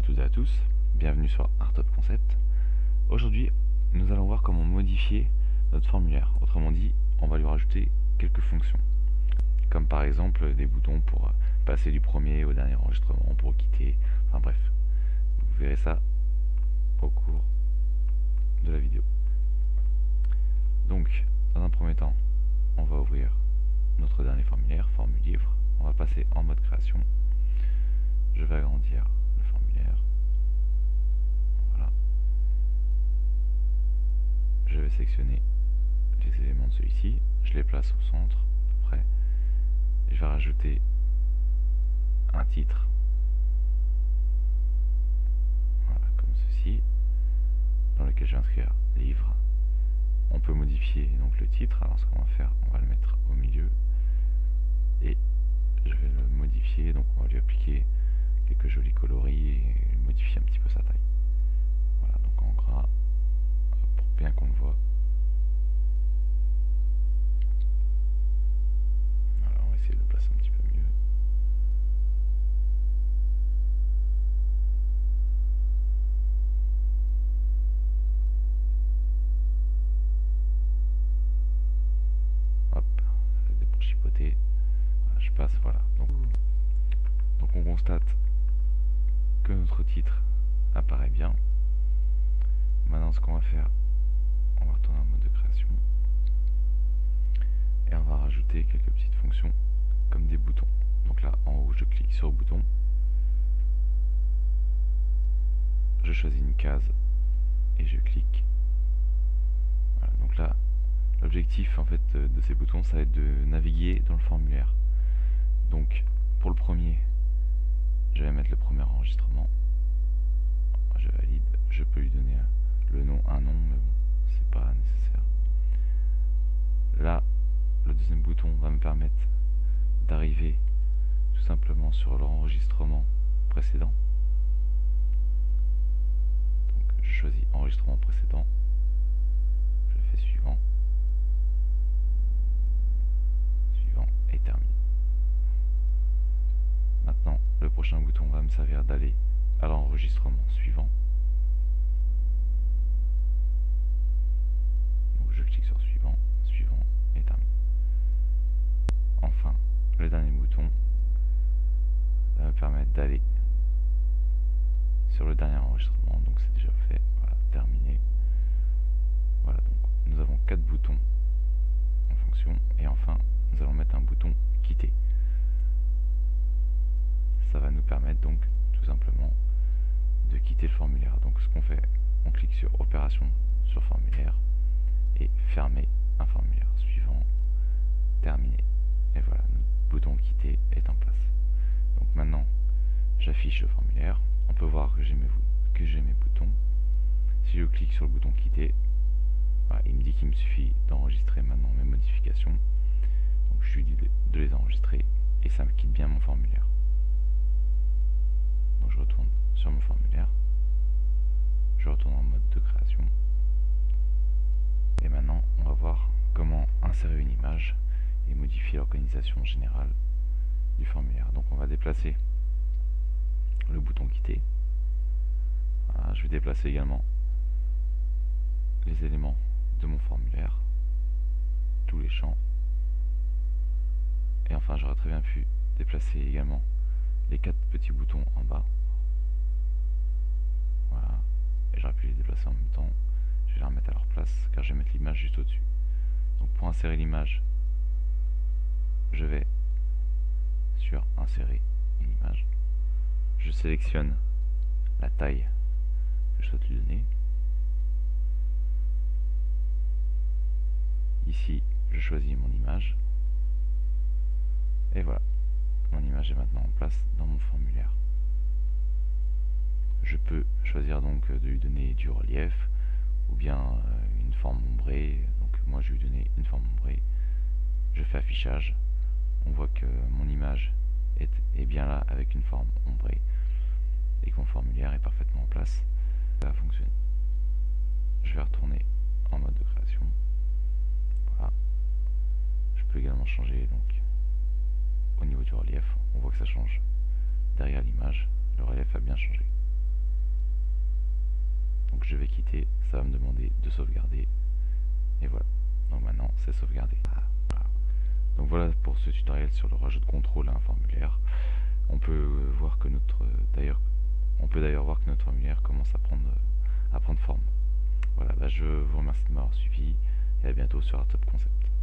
toutes et à tous, bienvenue sur Artop Concept. Aujourd'hui, nous allons voir comment modifier notre formulaire. Autrement dit, on va lui rajouter quelques fonctions, comme par exemple des boutons pour passer du premier au dernier enregistrement, pour quitter, enfin bref. Vous verrez ça au cours de la vidéo. Donc, dans un premier temps, on va ouvrir notre dernier formulaire, formule livre. On va passer en mode création. Je vais agrandir le formulaire. Voilà. Je vais sélectionner les éléments de celui-ci. Je les place au centre, à peu près. Je vais rajouter un titre. Voilà, comme ceci. Dans lequel je vais inscrire livre. On peut modifier donc le titre. Alors ce qu'on va faire, on va le mettre au milieu. Et je vais le modifier. Donc on va lui appliquer quelques jolis coloris et modifier un petit peu sa taille. Voilà, donc en gras, pour bien qu'on le voit. Voilà, on va essayer de le placer un petit peu mieux. Hop, ça c'était pour chipoter. Voilà, je passe, voilà. Donc on constate que notre titre apparaît bien. Maintenant ce qu'on va faire, on va retourner en mode de création et on va rajouter quelques petites fonctions comme des boutons. Donc là en haut je clique sur le bouton, je choisis une case et je clique. Voilà, donc là l'objectif en fait de ces boutons, ça va être de naviguer dans le formulaire. Donc pour le premier, je vais mettre le premier enregistrement. Je valide, je peux lui donner un nom, mais bon, c'est pas nécessaire. Là, le deuxième bouton va me permettre d'arriver tout simplement sur l'enregistrement précédent. Donc je choisis enregistrement précédent, je fais suivant, suivant et terminé. Maintenant, le prochain bouton va me servir d'aller à l'enregistrement suivant. Donc je clique sur suivant, suivant et terminé. Enfin, le dernier bouton va me permettre d'aller sur le dernier enregistrement. Donc c'est déjà fait, voilà, terminé. Voilà, donc nous avons 4 boutons en fonction. Et enfin, nous allons mettre un bouton quitter. Ça va nous permettre donc tout simplement de quitter le formulaire. Donc ce qu'on fait, on clique sur opération sur formulaire et fermer un formulaire, suivant, terminé. Et voilà, notre bouton quitter est en place. Donc maintenant j'affiche le formulaire, on peut voir que j'ai mes boutons. Si je clique sur le bouton quitter, voilà, il me dit qu'il me suffit d'enregistrer maintenant mes modifications. Donc je lui dis de les enregistrer et ça me quitte bien mon formulaire. Donc je retourne sur mon formulaire, je retourne en mode de création et maintenant on va voir comment insérer une image et modifier l'organisation générale du formulaire. Donc on va déplacer le bouton quitter. Voilà, je vais déplacer également les éléments de mon formulaire, tous les champs, et enfin j'aurais très bien pu déplacer également les 4 petits boutons en bas. Voilà, et j'aurais pu les déplacer en même temps. Je vais les remettre à leur place car je vais mettre l'image juste au-dessus. Donc pour insérer l'image, je vais sur insérer une image, je sélectionne la taille que je souhaite lui donner. Ici je choisis mon image et voilà, mon image est maintenant en place dans mon formulaire. Je peux choisir donc de lui donner du relief ou bien une forme ombrée. Donc moi je vais lui donner une forme ombrée. Je fais affichage. On voit que mon image est bien là avec une forme ombrée et que mon formulaire est parfaitement en place. Ça va fonctionner. Je vais retourner en mode de création. Voilà. Je peux également changer donc au niveau du relief. On voit que ça change derrière l'image. Le relief a bien changé. Donc je vais quitter, ça va me demander de sauvegarder. Et voilà, donc maintenant c'est sauvegardé. Voilà. Donc voilà pour ce tutoriel sur le rajout de contrôle à un formulaire. On peut voir que d'ailleurs voir que notre formulaire commence à prendre forme. Voilà, je vous remercie de m'avoir suivi et à bientôt sur Art Top Concept.